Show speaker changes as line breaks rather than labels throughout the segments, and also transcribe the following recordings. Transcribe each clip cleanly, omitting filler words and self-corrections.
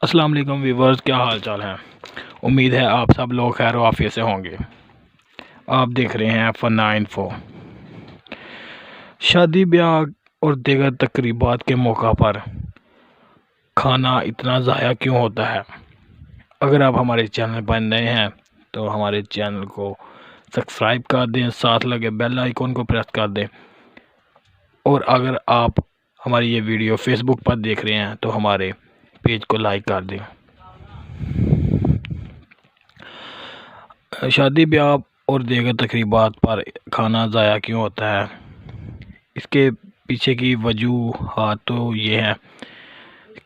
अस्सलाम वालेकुम व्यूवर्स, क्या हाल चाल है। उम्मीद है आप सब लोग खैर आफियत से होंगे। आप देख रहे हैं फन्ना इन्फो। शादी ब्याह और दीगर तकरीबात के मौका पर खाना इतना ज़ाया क्यों होता है। अगर आप हमारे चैनल पर नए हैं तो हमारे चैनल को सब्सक्राइब कर दें, साथ लगे बेल आइकन को प्रेस कर दें। और अगर आप हमारी ये वीडियो फेसबुक पर देख रहे हैं तो हमारे पेज को लाइक कर दें। शादी ब्याह और दीगर तकरीबात पर खाना ज़ाया क्यों होता है, इसके पीछे की वजूहात तो ये है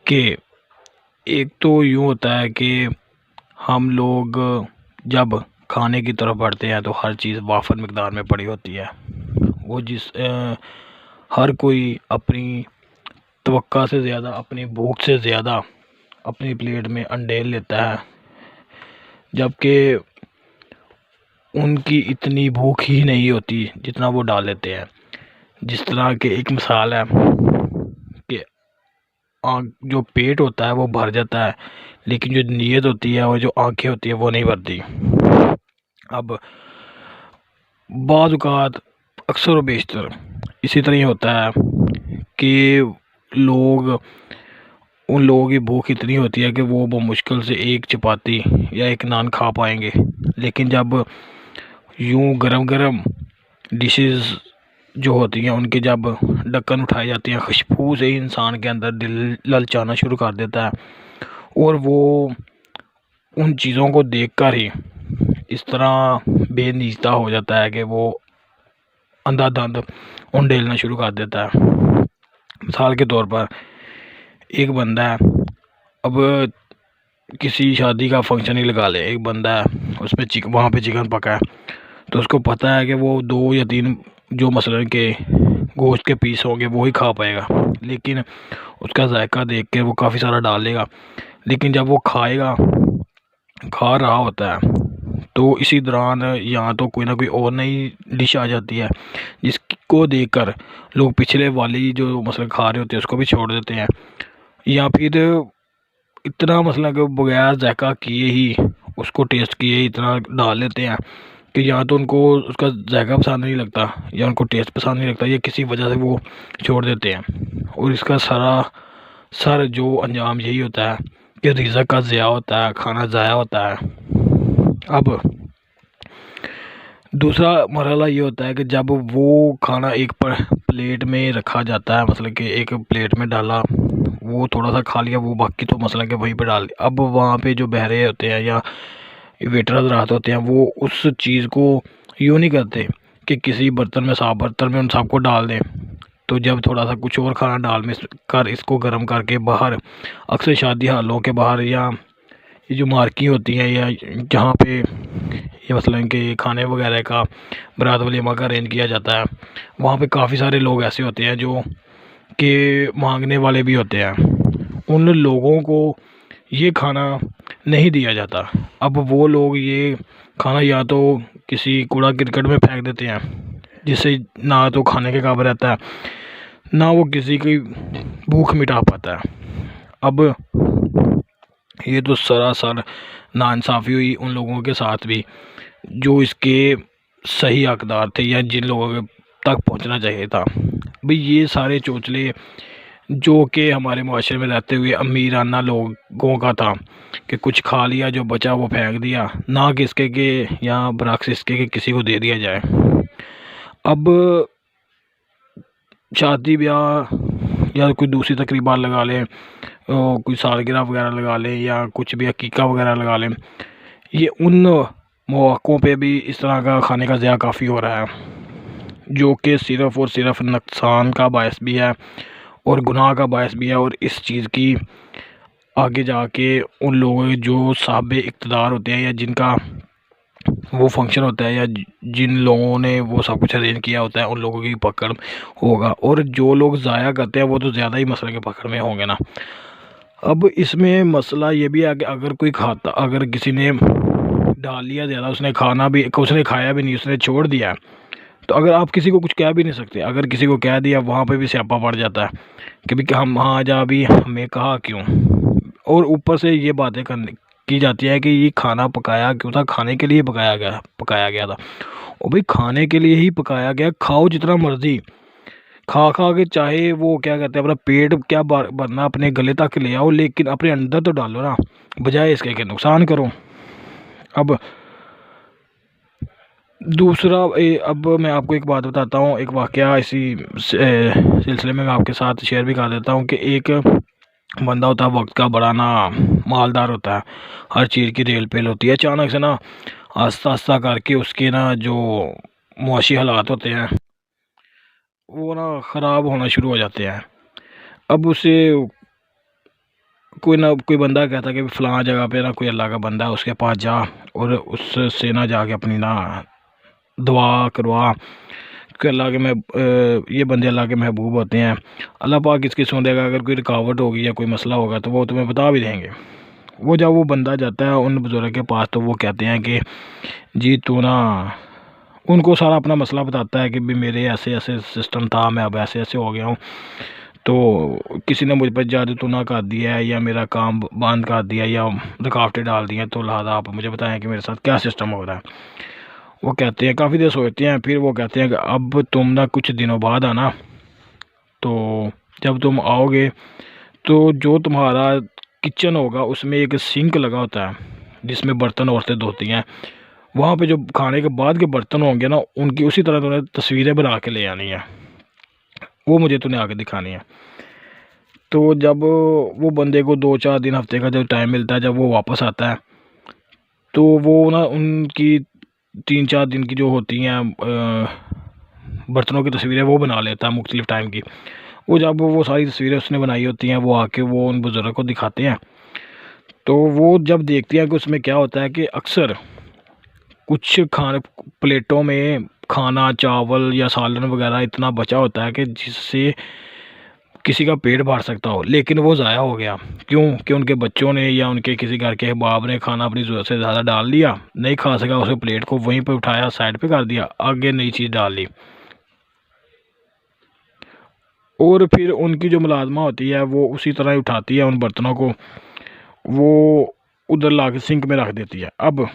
कि एक तो यूँ होता है कि हम लोग जब खाने की तरफ बढ़ते हैं तो हर चीज़ वाफर मिकदार में पड़ी होती है। वो हर कोई अपनी तवक्का से ज़्यादा, अपनी भूख से ज़्यादा अपनी प्लेट में अंडेल लेता है, जबकि उनकी इतनी भूख ही नहीं होती जितना वो डाल लेते हैं। जिस तरह के एक मिसाल है कि जो पेट होता है वो भर जाता है, लेकिन जो नीयत होती है और जो आंखें होती है वो नहीं भरती। अब बाज़ औक़ात अक्सर व बेशतर इसी तरह ही होता है कि उन लोगों की भूख इतनी होती है कि वो मुश्किल से एक चपाती या एक नान खा पाएंगे, लेकिन जब यूँ गरम गरम डिशेस जो होती हैं उनके जब ढक्कन उठाई जाती हैं, खुशबू से ही इंसान के अंदर दिल ललचाना शुरू कर देता है। और वो उन चीज़ों को देखकर ही इस तरह बेनीस्ता हो जाता है कि वो अंधाधुंध उंडेलना शुरू कर देता है। मिसाल के तौर पर एक बंदा है, अब किसी शादी का फंक्शन ही लगा ले, एक बंदा है उसमें वहाँ पे चिकन पका है, तो उसको पता है कि वो 2 या 3 जो मसलन के गोश्त के पीस होंगे वो ही खा पाएगा, लेकिन उसका जायका देख के वो काफ़ी सारा डाल लेगा। लेकिन जब वो खा रहा होता है तो इसी दौरान यहाँ तो कोई ना कोई और नई डिश आ जाती है जिसको देखकर लोग पिछले वाली जो मसलन खा रहे होते हैं उसको भी छोड़ देते हैं, या फिर इतना मसला कि बगैर जायका किए ही उसको टेस्ट किए ही इतना डाल लेते हैं कि या तो उनको उसका जायका पसंद नहीं लगता या उनको टेस्ट पसंद नहीं लगता, या किसी वजह से वो छोड़ देते हैं। और इसका सर जो अंजाम यही होता है कि रिज़्क़ का ज़िया होता है, खाना ज़ाया होता है। अब दूसरा मरहला ये होता है कि जब वो खाना एक प्लेट में रखा जाता है, मतलब कि एक प्लेट में डाला, वो थोड़ा सा खा लिया, वो बाकी तो मसला कि वहीं पे डाल दिया। अब वहाँ पे जो बहरे होते हैं या वेटर हज़रात होते हैं वो उस चीज़ को यूँ नहीं करते कि किसी बर्तन में, साफ बर्तन में उन सबको डाल दें। तो जब थोड़ा सा कुछ और खाना डाल में कर इसको गर्म करके बाहर, अक्सर शादी हालों के बाहर या ये जो मार्की होती हैं या जहाँ पे ये मसलन कि खाने वगैरह का बारात वलीमा का अरेंज किया जाता है, वहाँ पे काफ़ी सारे लोग ऐसे होते हैं जो कि मांगने वाले भी होते हैं। उन लोगों को ये खाना नहीं दिया जाता। अब वो लोग ये खाना या तो किसी कूड़ा करकट में फेंक देते हैं, जिससे ना तो खाने के काबिल रहता है, ना वो किसी की भूख मिटा पाता है। अब ये तो सरासर नाइंसाफ़ी हुई उन लोगों के साथ भी जो इसके सही हकदार थे या जिन लोगों तक पहुंचना चाहिए था। भाई ये सारे चोचले जो कि हमारे माशरे में रहते हुए अमीराना लोगों का था कि कुछ खा लिया, जो बचा वो फेंक दिया, ना कि इसके कि या बरक्स इसके कि किसी को दे दिया जाए। अब शादी ब्याह या कोई दूसरी तकरीबा लगा लें, कोई सालगिरह वगैरह लगा लें या कुछ भी अकीका वगैरह लगा लें, ये उन मौक़ों पे भी इस तरह का खाने का ज़िया काफ़ी हो रहा है, जो कि सिर्फ़ और सिर्फ नुकसान का बायस भी है और गुनाह का बायस भी है। और इस चीज़ की आगे जाके उन लोगों के जो साहिब इक़्तिदार होते हैं या जिनका वो फंक्शन होता है या जिन लोगों ने वो सब कुछ अरेंज किया होता है, उन लोगों की पकड़ होगा। और जो लोग ज़ाया करते हैं वो तो ज़्यादा ही मसले के पकड़ में होंगे ना। अब इसमें मसला ये भी है कि अगर किसी ने डाल लिया ज़्यादा, उसने खाया भी नहीं, उसने छोड़ दिया, तो अगर आप किसी को कुछ कह भी नहीं सकते। अगर किसी को कह दिया वहाँ पे भी स्यापा पड़ जाता है कि भाई हम हाँ जा, अभी हमें कहा क्यों। और ऊपर से ये बातें करने की जाती है कि ये खाना पकाया क्यों था, खाने के लिए पकाया गया था। और भाई खाने के लिए ही पकाया गया, खाओ जितना मर्जी, खा खा के चाहे वो क्या कहते हैं अपना पेट क्या भरना अपने गले तक ले आओ, लेकिन अपने अंदर तो डालो ना, बजाय इसके कि नुकसान करो। अब दूसरा अब मैं आपको एक बात बताता हूँ, एक वाकया इसी सिलसिले में मैं आपके साथ शेयर भी कर देता हूँ कि एक बंदा होता है वक्त का बड़ा ना मालदार होता है, हर चीज़ की रेल पेल होती है। अचानक से ना आस्ता आस्ता करके उसके ना जो मुआशी हालात होते हैं वो ना ख़राब होना शुरू हो जाते हैं। अब उसे कोई बंदा कहता है कि फ़लाँ जगह पे ना कोई अल्लाह का बंदा है, उसके पास जा और उससे ना जाके अपनी ना दुआ करवा कि अल्लाह के ये बंदे अल्लाह के महबूब होते हैं, अल्लाह पाक इसकी सुन देगा, अगर कोई रुकावट होगी या कोई मसला होगा तो वो तुम्हें बता भी देंगे। वो जब वो बंदा जाता है उन बुज़ुर्ग के पास तो वो कहते हैं कि जी तू ना, उनको सारा अपना मसला बताता है कि भी मेरे ऐसे ऐसे सिस्टम था, मैं अब ऐसे ऐसे हो गया हूँ, तो किसी ने मुझ पर जादू टूना कर दिया है या मेरा काम बंद कर दिया या रुकावटें डाल दी हैं, तो लिहाजा आप मुझे बताएं कि मेरे साथ क्या सिस्टम हो रहा है। वो कहते हैं, काफ़ी देर सोचते हैं, फिर वो कहते हैं कि अब तुम ना कुछ दिनों बाद आना, तो जब तुम आओगे तो जो तुम्हारा किचन होगा उसमें एक सिंक लगा होता है जिसमें बर्तन औरतें धोती हैं, वहाँ पे जो खाने के बाद के बर्तन होंगे ना उनकी उसी तरह तुम्हें तस्वीरें बना के ले आनी है, वो मुझे तुम्हें आके दिखानी है। तो जब वो बंदे को 2-4 दिन हफ्ते का जब टाइम मिलता है, जब वो वापस आता है तो वो ना उनकी 3-4 दिन की जो होती हैं बर्तनों की तस्वीरें वो बना लेता है मुख्तलिफ़ टाइम की। वो जब वो सारी तस्वीरें उसने बनाई होती हैं वो आके वो उन बुज़ुर्ग को दिखाते हैं, तो वो जब देखते हैं कि उसमें क्या होता है कि अक्सर कुछ खाने प्लेटों में खाना चावल या सालन वगैरह इतना बचा होता है कि जिससे किसी का पेट भर सकता हो, लेकिन वो ज़ाया हो गया। क्यों? कि उनके बच्चों ने या उनके किसी घर के अहबाब ने खाना अपनी ज़रूरत से ज़्यादा डाल दिया, नहीं खा सका, उसे प्लेट को वहीं पे उठाया, साइड पे कर दिया, आगे नई चीज़ डाल ली, और फिर उनकी जो मुलाजमा होती है वो उसी तरह ही उठाती है उन बर्तनों को, वो उधर ला के सिंक में रख देती है। अब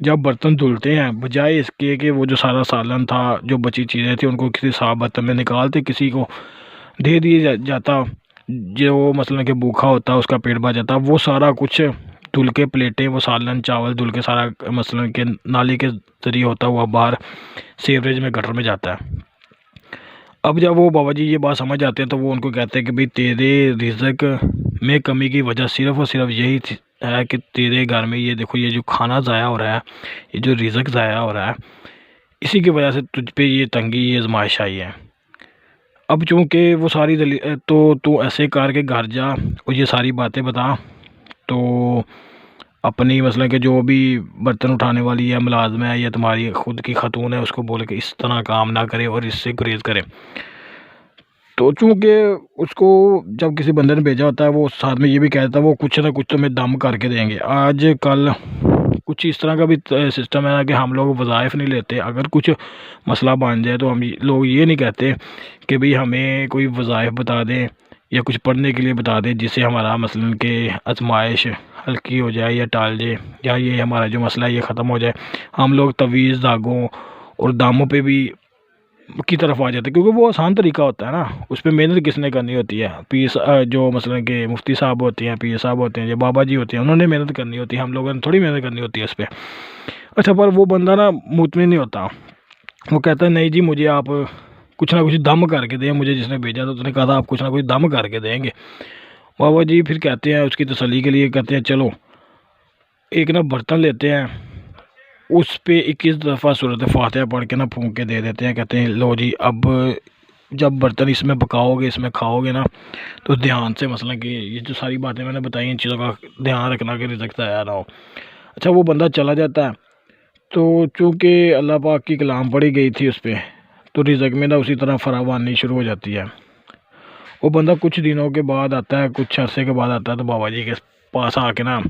जब बर्तन धुलते हैं, बजाय इसके कि वो जो सारा सालन था, जो बची चीज़ें थी, उनको किसी साफ बर्तन में निकालते, किसी को दे दिए जाता, जो मसलन कि भूखा होता उसका पेट भर जाता, वो सारा कुछ धुल के प्लेटें, वो सालन चावल धुल के सारा मसलन के नाली के ज़रिए होता हुआ बाहर सीवरेज में गटर में जाता है। अब जब वो बाबा जी ये बात समझ जाते हैं तो वो उनको कहते हैं कि भाई तेरे रिज़्क में कमी की वजह सिर्फ़ और सिर्फ यही है कि तेरे घर में ये देखो, ये जो खाना ज़ाया हो रहा है, ये जो रिज़्क ज़ाया हो रहा है, इसी की वजह से तुझ पे ये तंगी, ये आज़माइश आई है। अब चूँकि वो सारी तो तू ऐसे करके घर जा और ये सारी बातें बता, तो अपनी मसलन कि जो भी बर्तन उठाने वाली है मुलाजमा है या तुम्हारी खुद की खातून है उसको बोले कि इस तरह काम ना करे और इससे गुरेज करे। तो चूँकि उसको जब किसी बंदे ने भेजा होता है वो साथ में ये भी कह देता है वो कुछ ना कुछ तुम्हें दम करके देंगे। आज कल कुछ इस तरह का भी सिस्टम है ना कि हम लोग वज़ाइफ नहीं लेते, अगर कुछ मसला बन जाए तो हम लोग ये नहीं कहते कि भाई हमें कोई वज़ाइफ बता दें या कुछ पढ़ने के लिए बता दें जिससे हमारा मसलन के आजमाइश हल्की हो जाए या टाल जाए या ये हमारा जो मसला है ये ख़त्म हो जाए। हम लोग तवीज़ धागों और दामों पे भी की तरफ आ जाते हैं, क्योंकि वो आसान तरीका होता है ना, उस पर मेहनत किसने करनी होती है, जो मसलन के मुफ्ती साहब होते हैं, पीर साहब होते हैं, जो बाबा जी होते हैं, उन्होंने मेहनत करनी होती है, हम लोगों ने थोड़ी मेहनत करनी होती है उस पर। अच्छा, पर वो बंदा ना मुतमिन नहीं होता, वो कहता है नहीं जी मुझे आप कुछ ना कुछ दम करके दें, मुझे जिसने भेजा तो उसने कहा था आप कुछ ना कुछ दम करके देंगे। बाबा जी फिर कहते हैं उसकी तसल्ली के लिए, कहते हैं चलो एक ना बर्तन लेते हैं, उस पे 21 दफ़ा सूरत फातिहा पढ़ के ना फूंक के दे देते हैं, कहते हैं लो जी अब जब बर्तन इसमें पकाओगे इसमें खाओगे ना तो ध्यान से, मसलन कि ये जो सारी बातें मैंने बताई इन चीज़ों का ध्यान रखना कि रिज़्क ज़ाया ना हो। अच्छा, वो बंदा चला जाता है, तो चूँकि अल्लाह पाक की कलाम पढ़ी गई थी उस पर, तो रिज़्क में ना उसी तरह फरावानी शुरू हो जाती है। वो बंदा कुछ दिनों के बाद आता है, कुछ अरसे के बाद आता है, तो बाबा जी के पास आके ना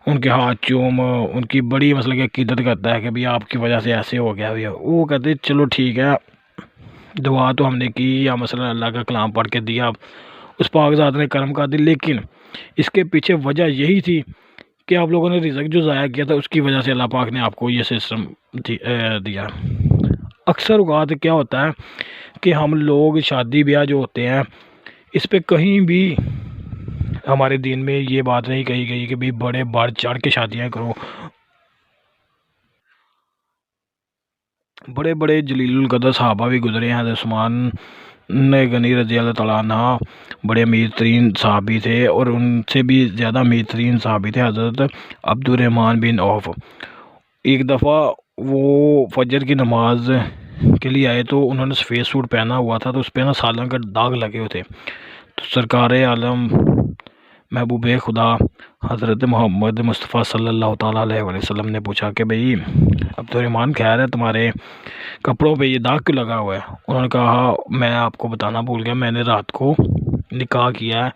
उनके हाथ चूम उनकी बड़ी मसले की अकीदत करता है कि भई आपकी वजह से ऐसे हो गया भैया। वो कहते चलो ठीक है, दुआ तो हमने की या मसलन अल्लाह का कलाम पढ़ के दिया, उस पाक ज़ात ने करम कर दी, लेकिन इसके पीछे वजह यही थी कि आप लोगों ने रिज़्क जो ज़ाया किया था उसकी वजह से अल्लाह पाक ने आपको ये सिस्टम दिया। अक्सर औक़ात क्या होता है कि हम लोग शादी ब्याह जो होते हैं इस पे कहीं भी हमारे दीन में ये बात नहीं कही गई कि भाई बड़े बढ़ चढ़ के शादियाँ करो। बड़े बड़े जलीलुल कदर सहाबा भी गुजरे हैं। उस्मान गनी रज़ी अल्लाह तआला अन्हा बड़े अमीर तरीन सहाबी थे और उनसे भी ज़्यादा अमीर तरीन सहाबी थे हज़रत अब्दुर्रहमान बिन औफ़। एक दफ़ा वो फजर की नमाज के लिए आए तो उन्होंने सफ़ेद सूट पहना हुआ था, तो उस पर ना सालन का दाग लगे हुए थे। तो सरकार आलम महबूब खुदा हज़रत मोहम्मद मुस्तफ़ा सल्लल्लाहु ताला अलैहि वसल्लम ने पूछा कि भाई अब्दुर्रहमान खैर है, तुम्हारे कपड़ों पे ये दाग क्यों लगा हुआ है? उन्होंने कहा मैं आपको बताना भूल गया, मैंने रात को निकाह किया है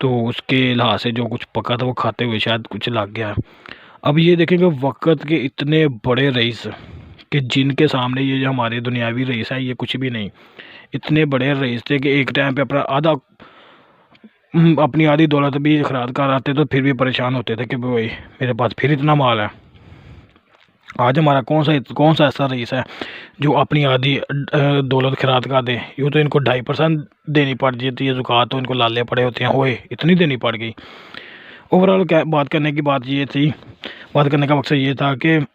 तो उसके लिहाज से जो कुछ पका था वो खाते हुए शायद कुछ लग गया है। अब ये देखेंगे वक़्त के इतने बड़े रईस कि जिनके सामने ये जो हमारे दुनियावी रईस हैं ये कुछ भी नहीं। इतने बड़े रईस थे कि एक टाइम पे अपनी आधी दौलत भी खराज कर आते तो फिर भी परेशान होते थे कि भाई मेरे पास फिर इतना माल है। आज हमारा कौन सा ऐसा रईस है जो अपनी आधी दौलत खराज कर दे? यूँ तो इनको 2.5% देनी पड़ जाती है ज़कात, तो इनको लाले पड़े होते हैं, ओए इतनी देनी पड़ गई। ओवरऑल क्या बात करने की बात ये थी, बात करने का मकसद ये था कि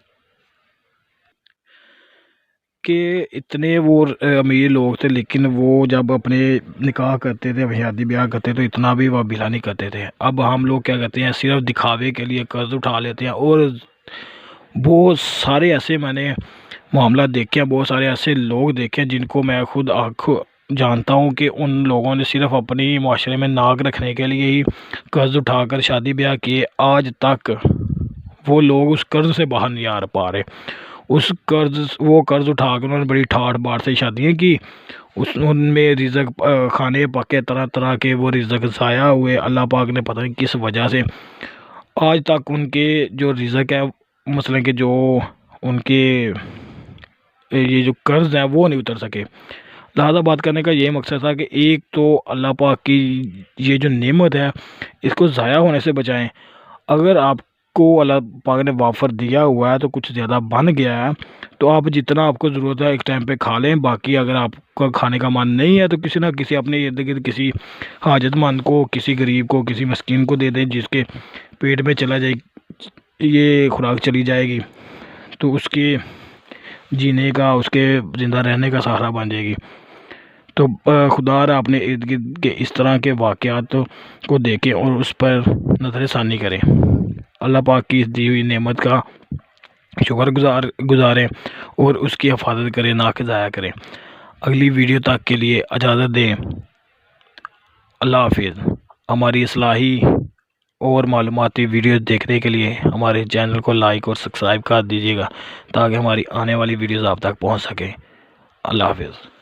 इतने वो अमीर लोग थे लेकिन वो जब अपने निकाह करते थे, शादी ब्याह करते तो इतना भी वाबिला नहीं करते थे। अब हम लोग क्या करते हैं, सिर्फ दिखावे के लिए कर्ज उठा लेते हैं। और बहुत सारे ऐसे मैंने मामला देखे हैं, बहुत सारे ऐसे लोग देखे हैं जिनको मैं खुद आँख जानता हूँ कि उन लोगों ने सिर्फ अपनी माशरे में नाक रखने के लिए ही कर्ज उठाकर शादी ब्याह किए। आज तक वो लोग उस कर्ज से बाहर नहीं आ पा रहे। वो कर्ज उठाकर उन्होंने बड़ी ठाठ बाट से शादियाँ की, उनमें रिज़्क खाने पके तरह तरह के वो रिज़्क ज़ाया हुए। अल्लाह पाक ने पता नहीं किस वजह से आज तक उनके जो रिज़्क है, मसलन के जो उनके ये जो कर्ज है वो नहीं उतर सके। लिहाजा बात करने का ये मकसद था कि एक तो अल्लाह पाक की ये जो नेमत है इसको ज़ाया होने से बचाएं। अगर आपको अल्लाह पाक ने वाफर दिया हुआ है तो कुछ ज़्यादा बन गया है तो आप जितना आपको ज़रूरत है एक टाइम पे खा लें। बाकी अगर आपका खाने का मन नहीं है तो किसी ना किसी अपने इर्द गिर्द किसी हाजतमंद को, किसी गरीब को, किसी मस्कीन को दे दें, जिसके पेट में चला जाए ये खुराक चली जाएगी तो उसके जीने का, उसके ज़िंदा रहने का सहारा बन जाएगी। तो खुदा अपने इर्द गिर्द के इस तरह के वाक़यात को देखें और उस पर नज़रसानी करें। अल्लाह पाक की इस दी हुई नेमत का शुक्र गुज़ारें और उसकी हिफाजत करें, ना कि ज़ाया करें। अगली वीडियो तक के लिए इजाज़त दें। अल्लाह हाफिज़। हमारी इस्लाही और मालूमाती वीडियो देखने के लिए हमारे चैनल को लाइक और सब्सक्राइब कर दीजिएगा ताकि हमारी आने वाली वीडियोज़ आप तक पहुँच सकें। अल्लाह हाफिज़।